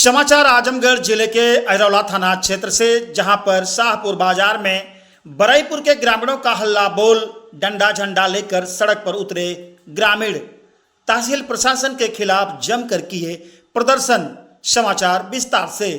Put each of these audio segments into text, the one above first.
समाचार आजमगढ़ जिले के अरौला थाना क्षेत्र से, जहां पर शाहपुर बाजार में बरईपुर के ग्रामीणों का हल्ला बोल डंडा झंडा लेकर सड़क पर उतरे ग्रामीण तहसील प्रशासन के खिलाफ जमकर किए प्रदर्शन। समाचार विस्तार से।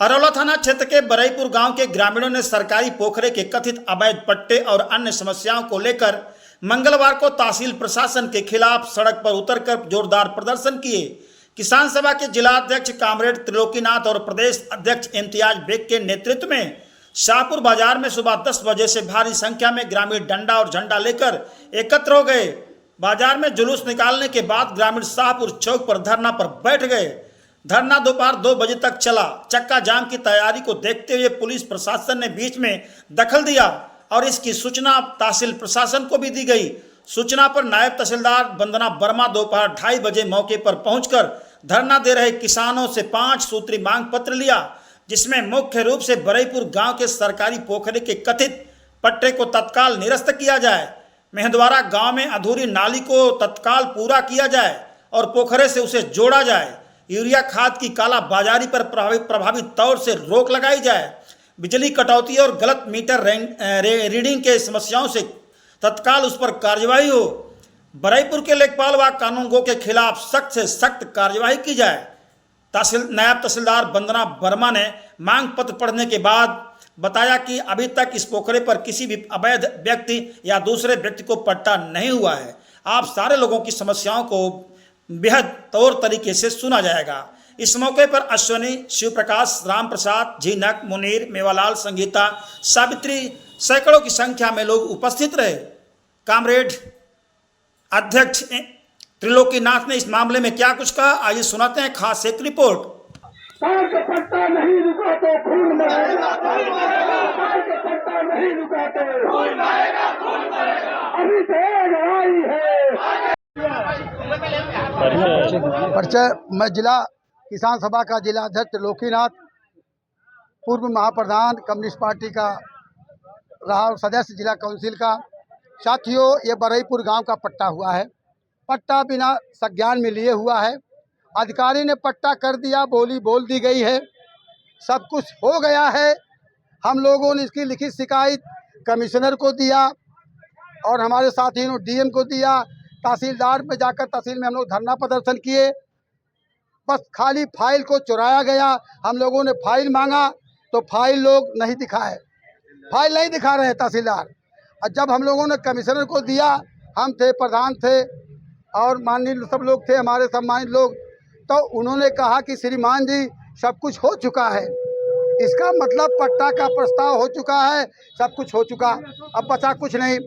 अरौला थाना क्षेत्र के बरईपुर गांव के ग्रामीणों ने सरकारी पोखरे के कथित अवैध पट्टे और अन्य समस्याओं को लेकर मंगलवार को तहसील प्रशासन के खिलाफ सड़क पर उतरकर जोरदार प्रदर्शन किए। किसान सभा के जिला अध्यक्ष कामरेड त्रिलोकीनाथ और प्रदेश अध्यक्ष इम्तियाज बेग के नेतृत्व में शाहपुर बाजार में सुबह 10 बजे से भारी संख्या में ग्रामीण डंडा और झंडा लेकर एकत्र हो गए। बाजार में जुलूस निकालने के बाद ग्रामीण शाहपुर चौक पर धरना पर बैठ गए। धरना दोपहर 2 बजे तक चला। चक्का जाम की तैयारी को देखते हुए पुलिस प्रशासन ने बीच में दखल दिया और इसकी सूचना तहसील प्रशासन को भी दी गई। सूचना पर नायब तहसीलदार वंदना वर्मा दोपहर 2:30 बजे मौके पर पहुंचकर धरना दे रहे किसानों से 5 सूत्री मांग पत्र लिया, जिसमें मुख्य रूप से बरईपुर गांव के सरकारी पोखरे के कथित पट्टे को तत्काल निरस्त किया जाए, मेहद्वारा गांव में अधूरी नाली को तत्काल पूरा किया जाए और पोखरे से उसे जोड़ा जाए, यूरिया खाद की काला बाजारी पर प्रभावी तौर से रोक लगाई जाए, बिजली कटौती और गलत मीटर रीडिंग के समस्याओं से तत्काल उस पर कार्यवाही हो, बरईपुर के लेखपाल व कानूनगो के खिलाफ सख्त से सख्त कार्यवाही की जाए। नायब तहसीलदार वंदना वर्मा ने मांग पत्र पढ़ने के बाद बताया कि अभी तक इस पोखरे पर किसी भी अवैध व्यक्ति या दूसरे व्यक्ति को पट्टा नहीं हुआ है। आप सारे लोगों की समस्याओं को बेहद तौर तरीके से सुना जाएगा। इस मौके पर अश्वनी, शिव प्रकाश, राम प्रसाद, झीनक, मुनीर, मेवालाल, संगीता, सावित्री सैकड़ों की संख्या में लोग उपस्थित रहे। कामरेड अध्यक्ष त्रिलोकीनाथ ने इस मामले में क्या कुछ कहा, आइए सुनाते हैं खास एक रिपोर्ट। पट्टा नहीं रुकाते खून बहेगा, पट्टा नहीं रुकाते खून बहेगा, अभी तो लड़ाई है। परिचय, मैं जिला किसान सभा का जिला अध्यक्ष त्रिलोकीनाथ, पूर्व महाप्रधान कम्युनिस्ट पार्टी का रहा और सदस्य जिला काउंसिल का। साथियों, ये बरईपुर गांव का पट्टा हुआ है। पट्टा बिना संज्ञान में लिए हुआ है। अधिकारी ने पट्टा कर दिया, बोली बोल दी गई है, सब कुछ हो गया है। हम लोगों ने इसकी लिखित शिकायत कमिश्नर को दिया और हमारे साथियों ने डीएम को दिया। तहसीलदार में जाकर तहसील में हम लोग धरना प्रदर्शन किए। बस खाली फाइल को चुराया गया। हम लोगों ने फाइल मांगा तो फाइल लोग नहीं दिखाए, फाइल नहीं दिखा रहे तहसीलदार। और जब हम लोगों ने कमिश्नर को दिया, हम थे, प्रधान थे और माननीय सब लोग थे, हमारे सम्मानित लोग, तो उन्होंने कहा कि श्रीमान जी सब कुछ हो चुका है। इसका मतलब पट्टा का प्रस्ताव हो चुका है, सब कुछ हो चुका, अब बचा कुछ नहीं।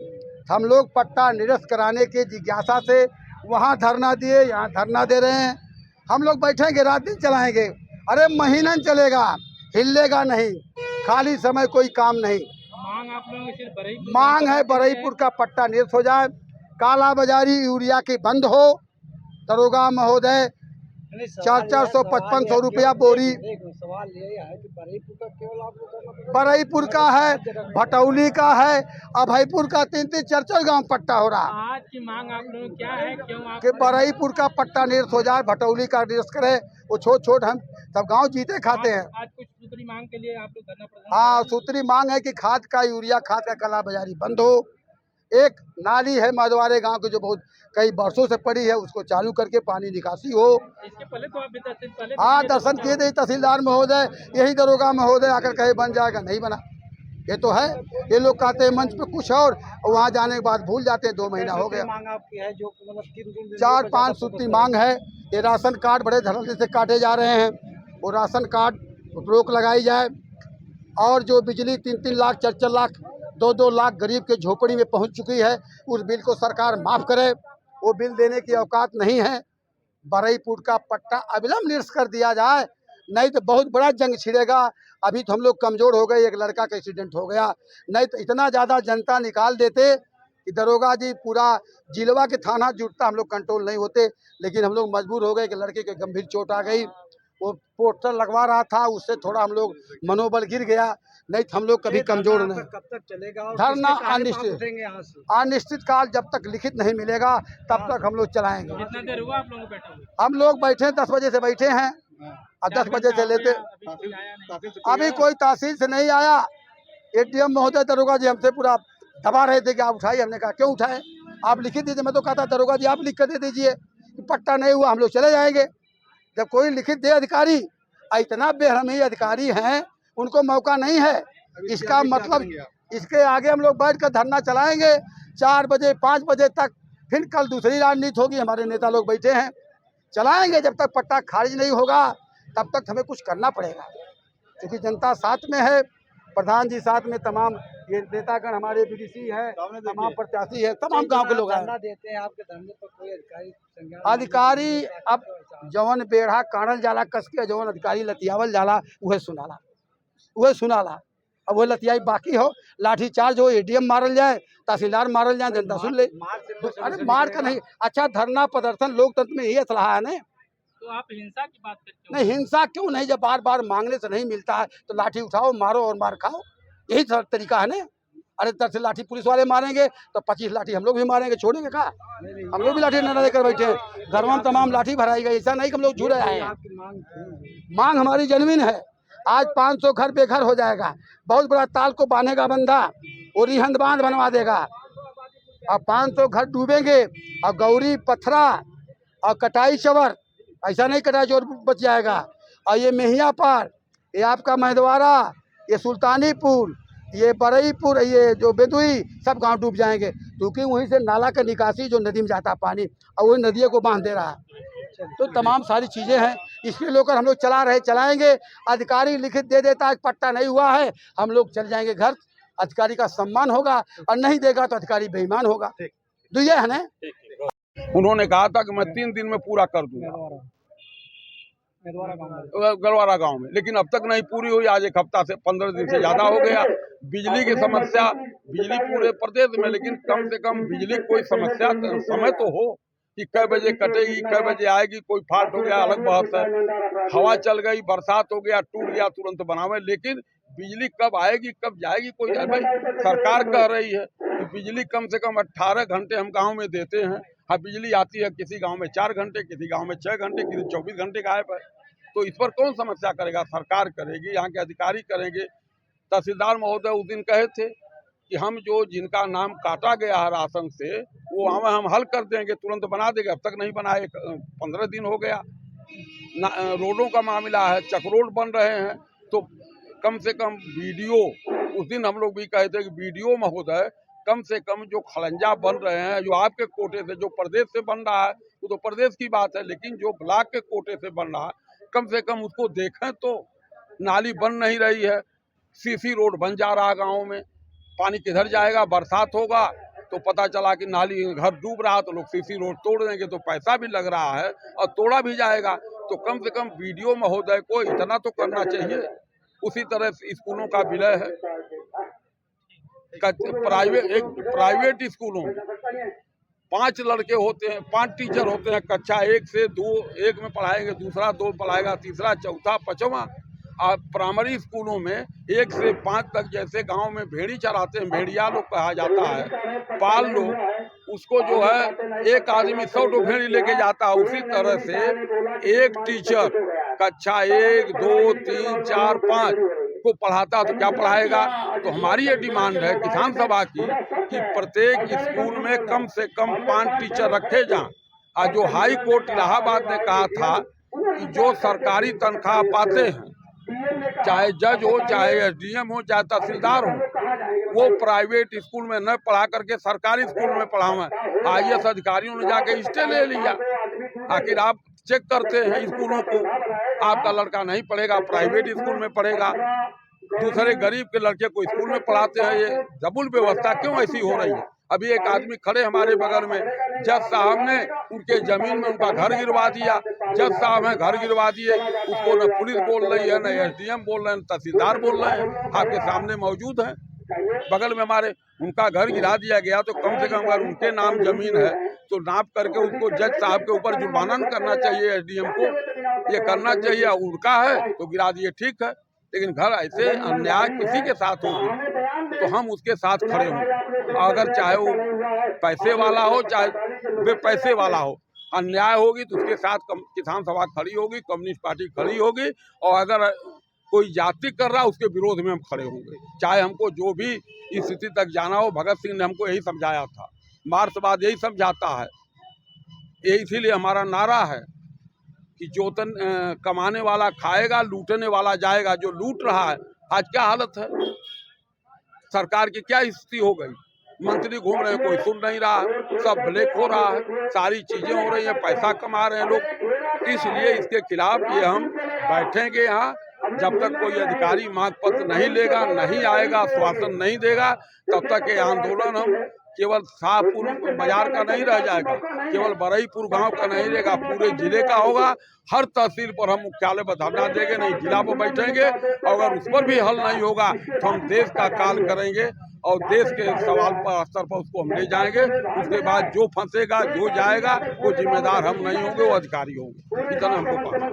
हम लोग पट्टा निरस्त कराने के जिज्ञासा से वहाँ धरना दिए, यहाँ धरना दे रहे हैं। हम लोग बैठेंगे, रात दिन चलाएंगे। अरे महीना चलेगा, हिलेगा नहीं, खाली समय कोई काम नहीं। मांग आप लोगों की सिर्फ मांग है बरईपुर का पट्टा निरस्त हो जाए, काला बाजारी यूरिया की बंद हो। दरोगा महोदय 400-500 रुपया बोरी सवाल ये है कि बरईपुर का केवल आप लोग बरईपुर का है, भटौली का है, अभयपुर का 3-3 4-4 गाँव पट्टा हो रहा। आज की मांग आप लोगों की क्या है, क्यों आप कि बरईपुर का पट्टा निरस्त हो जाए, भटौली का निरस्त करे। वो छोट हम सब गांव जीते खाते हैं। आज कुछ सूत्री मांग के लिए आप लोग धरना प्रदर्शन? हाँ, सूत्री मांग है कि खाद का, यूरिया खाद का काला बाजारी बंद हो। एक नाली है मधवारे गांव की जो बहुत कई वर्षों से पड़ी है, उसको चालू करके पानी निकासी हो। इसके पहले तो आप भी पहले हाँ, दर्शन किए थे तहसीलदार महोदय, यही दरोगा महोदय आकर कहे बन जाएगा, नहीं बना। ये तो है, ये लोग कहते हैं मंच पे कुछ और वहाँ जाने के बाद भूल जाते हैं। 2 महीना हो गया। मांग आपकी है जो मतलब 4-5 सूत्री मांग है। ये राशन कार्ड बड़े धड़ल्ले से काटे जा रहे हैं, वो राशन कार्ड रोक लगाई जाए। और जो बिजली 3-3 लाख 4-4 लाख 2-2 लाख गरीब के झोपड़ी में पहुंच चुकी है, उस बिल को सरकार माफ़ करे। वो बिल देने की औकात नहीं है। बरईपुर का पट्टा अविलंब निरस्त कर दिया जाए, नहीं तो बहुत बड़ा जंग छिड़ेगा। अभी तो हम लोग कमज़ोर हो गए, एक लड़का का एक्सीडेंट हो गया, नहीं तो इतना ज़्यादा जनता निकाल देते कि दरोगा जी पूरा जिलवा के थाना जुटता, हम लोग कंट्रोल नहीं होते। लेकिन हम लोग मजबूर हो गए कि लड़के के गंभीर चोट आ गई। वो पोस्टर लगवा रहा था, उससे थोड़ा हम लोग मनोबल गिर गया, नहीं तो हम लोग कभी कमजोर नहीं। कब तक चलेगा? धरना अनिश्चित काल, जब तक लिखित नहीं मिलेगा तब तक हम लोग चलाएंगे। कितना देर हुआ आप लोग बैठे हुए? हम लोग बैठे 10 बजे से बैठे हैं, और 10 बजे से लेते अभी कोई आया नहीं। अभी कोई तहसील से नहीं आया। एडीएम महोदय दरोगा जी हमसे पूरा दबा रहे थे कि आप उठाइए। हमने कहा क्यों उठाए, आप लिखित दीजिए। मैं तो कहता दरोगा जी आप लिख कर दे दीजिए कि पट्टा नहीं हुआ, हम लोग चले जाएंगे। जब कोई लिखित दे अधिकारी, इतना बेरहमी अधिकारी हैं, उनको मौका नहीं है। इसका मतलब इसके आगे हम लोग बैठ कर धरना चलाएंगे 4 बजे 5 बजे तक। फिर कल दूसरी राजनीति होगी, हमारे नेता लोग बैठे हैं, चलाएंगे जब तक पट्टा खारिज नहीं होगा तब तक हमें कुछ करना पड़ेगा। क्योंकि जनता साथ में है, प्रधान जी साथ में, तमाम ये नेतागण हमारे बीडीसी है, तमाम प्रत्याशी है, तमाम गांव के लोग हैं। धरना देते हैं आपके धरने पर कोई अधिकारी संज्ञान अधिकारी अब जवन बेढ़ा काढ़ल जाला कस के, जवन अधिकारी लतियावल जाला उहे सुनाला। अब वो लतियाई बाकी हो, लाठी चार्ज हो, एडीएम मारल जाए, तहसीलदार मारल जाए, जनता सुन ले। अरे मार का नहीं, अच्छा धरना प्रदर्शन लोकतंत्र में यही असलाह है ना। तो आप हिंसा की बात करते हो? नहीं, हिंसा क्यों नहीं, जब बार बार मांगने से नहीं मिलता है तो लाठी उठाओ, मारो और मार खाओ, यही तरीका है ना। अरे 10 लाठी पुलिस वाले मारेंगे तो 25 लाठी हम लोग भी मारेंगे, छोड़ेंगे का? हम लोग भी लाठी न लेकर बैठे हैं, घर में तमाम लाठी भराई गई। ऐसा नहीं कि हम लोग झूठ आए हैं। मांग हमारी जमीन है। आज 500 घर बेघर हो जाएगा, बहुत बड़ा ताल को बांधेगा बंदा और रिहंद बांध बनवा देगा, और 500 घर डूबेंगे, और गौरी पथरा और कटाई चवर, ऐसा नहीं कटाई चवर बच जाएगा। और ये मेहिया पार, ये आपका महदवारा, ये सुल्तानीपुर, ये बरईपुर, ये जो बेदुई, सब गांव डूब जाएंगे। क्योंकि वहीं से नाला का निकासी जो नदी में जाता है पानी, और वही नदियों को बांध दे रहा है। तो तमाम सारी चीज़ें हैं, इसलिए लेकर हम लोग चलाएंगे। अधिकारी लिखित दे देता है पट्टा नहीं हुआ है, हम लोग चल जाएंगे घर, अधिकारी का सम्मान होगा, और नहीं देगा तो अधिकारी बेईमान होगा। तो ये है ना। उन्होंने कहा था कि मैं 3 दिन में पूरा कर दूंगा गलवारा गांव में, लेकिन अब तक नहीं पूरी हुई। आज 1 हफ्ता से 15 दिन से ज्यादा हो गया। बिजली की समस्या, बिजली पूरे प्रदेश में, लेकिन कम से कम बिजली कोई समस्या समय तो हो कि कै बजे कटेगी, कै बजे आएगी। कोई फाल्ट हो गया अलग बात है, हवा चल गई, बरसात हो गया, टूट गया, तुरंत बनावे। लेकिन बिजली कब आएगी कब जाएगी कोई, भाई सरकार कह रही है कि बिजली कम से कम 18 घंटे हम गाँव में देते हैं। हाँ, बिजली आती है किसी गांव में 4 घंटे, किसी गांव में 6 घंटे, किसी 24 घंटे गायब है। तो इस पर कौन समस्या करेगा? सरकार करेगी, यहाँ के अधिकारी करेंगे। तहसीलदार महोदय उस दिन कहे थे कि हम जो जिनका नाम काटा गया है राशन से, वो हम हल कर देंगे, तुरंत बना देंगे। अब तक नहीं बनाए, 15 दिन हो गया। रोडों का मामला है, चक रोड बन रहे हैं, तो कम से कम बीडीओ, उस दिन हम लोग भी कहे थे कि बीडीओ महोदय कम से कम जो खलंजा बन रहे हैं, जो आपके कोटे से, जो प्रदेश से बन रहा है वो तो प्रदेश की बात है, लेकिन जो ब्लॉक के कोटे से बन रहा है कम से कम उसको देखें। तो नाली बन नहीं रही है, सीसी रोड बन जा रहा है गाँव में, पानी किधर जाएगा? बरसात होगा तो पता चला कि नाली, घर डूब रहा, तो लोग सीसी रोड तोड़ देंगे, तो पैसा भी लग रहा है और तोड़ा भी जाएगा। तो कम से कम बीडीओ महोदय को इतना तो करना चाहिए। उसी तरह स्कूलों का विलय है, प्राइवेट स्कूलों में 5 लड़के होते हैं, 5 टीचर होते हैं, कक्षा 1 से 2, 1 में पढ़ाएंगे, दूसरा 2 पढ़ाएगा, तीसरा, चौथा, 5वां। और प्राइमरी स्कूलों में 1 से 5 तक, जैसे गांव में भेड़ी चराते हैं, भेड़िया लोग कहा जाता है, पाल लोग, उसको जो है एक आदमी 100 भेड़ी लेके जाता है। उसी तरह से एक टीचर कक्षा 1, 2, 3, 4, 5 को पढ़ाता, तो क्या पढ़ाएगा? तो हमारी ये डिमांड है किसान सभा की कि प्रत्येक स्कूल में कम से कम 5 टीचर रखे जाएं। और जो हाई कोर्ट इलाहाबाद ने कहा था कि जो सरकारी तनख्वाह पाते हैं, चाहे जज हो, चाहे एसडीएम हो, चाहे तहसीलदार हो, वो प्राइवेट स्कूल में न पढ़ा करके सरकारी स्कूल में पढ़ावें। आईएएस अधिकारियों ने जाके स्टे ले लिया। आखिर आप चेक करते हैं स्कूलों को, आपका लड़का नहीं पढ़ेगा, प्राइवेट स्कूल में पढ़ेगा, दूसरे गरीब के लड़के को स्कूल में पढ़ाते हैं। ये डबल व्यवस्था क्यों ऐसी हो रही है? अभी एक आदमी खड़े हमारे बगल में, जज साहब ने उनके जमीन में उनका घर गिरवा दिया। जज साहब हैं, घर गिरवा दिए, उसको न पुलिस बोल रही है, न एसडीएम बोल रहे हैं, न तहसीलदार बोल रहे हैं, आपके सामने मौजूद हैं। बगल में हमारे उनका घर गिरा दिया गया, तो कम से कम अगर उनके नाम जमीन है तो नाप करके उसको जज साहब के ऊपर जुर्माना करना चाहिए, एसडीएम को ये करना चाहिए। उनका है तो गिरा दिए, ठीक है, लेकिन घर ऐसे अन्याय किसी के साथ होगी तो हम उसके साथ खड़े हों, अगर चाहे वो पैसे वाला हो चाहे बेपैसे वाला हो। अन्याय होगी तो उसके साथ किसान सभा खड़ी होगी, कम्युनिस्ट पार्टी खड़ी होगी, और अगर कोई जाति कर रहा है उसके विरोध में हम खड़े होंगे, चाहे हमको जो भी स्थिति तक जाना हो। भगत सिंह ने हमको यही समझाया था, मार्क्सवाद यही समझाता है। ये इसीलिए हमारा नारा है कि जो कमाने वाला खाएगा, लूटने वाला जाएगा। जो लूट रहा है, आज क्या हालत है, सरकार की क्या स्थिति हो गई, मंत्री घूम रहे हैं, कोई सुन नहीं रहा है, सब ब्लैक हो रहा है, सारी चीजें हो रही हैं, पैसा कमा रहे हैं लोग। इसलिए इसके खिलाफ ये हम बैठेंगे यहाँ, जब तक कोई अधिकारी मांग पत्र नहीं लेगा, नहीं आएगा, आश्वासन नहीं देगा, तब तक ये आंदोलन हम केवल शाहपुर बाजार का नहीं रह जाएगा, केवल बरईपुर गांव का नहीं रहेगा, पूरे जिले का होगा। हर तहसील पर हम मुख्यालय पर धरना देंगे, नहीं जिला पर बैठेंगे। अगर उस पर भी हल नहीं होगा तो हम देश का कार्य करेंगे और देश के सवाल पर स्तर पर उसको हम ले जाएंगे। उसके बाद जो फंसेगा, जो जाएगा, वो जिम्मेदार हम नहीं होंगे, वो अधिकारी होंगे। इतना हमको पता है।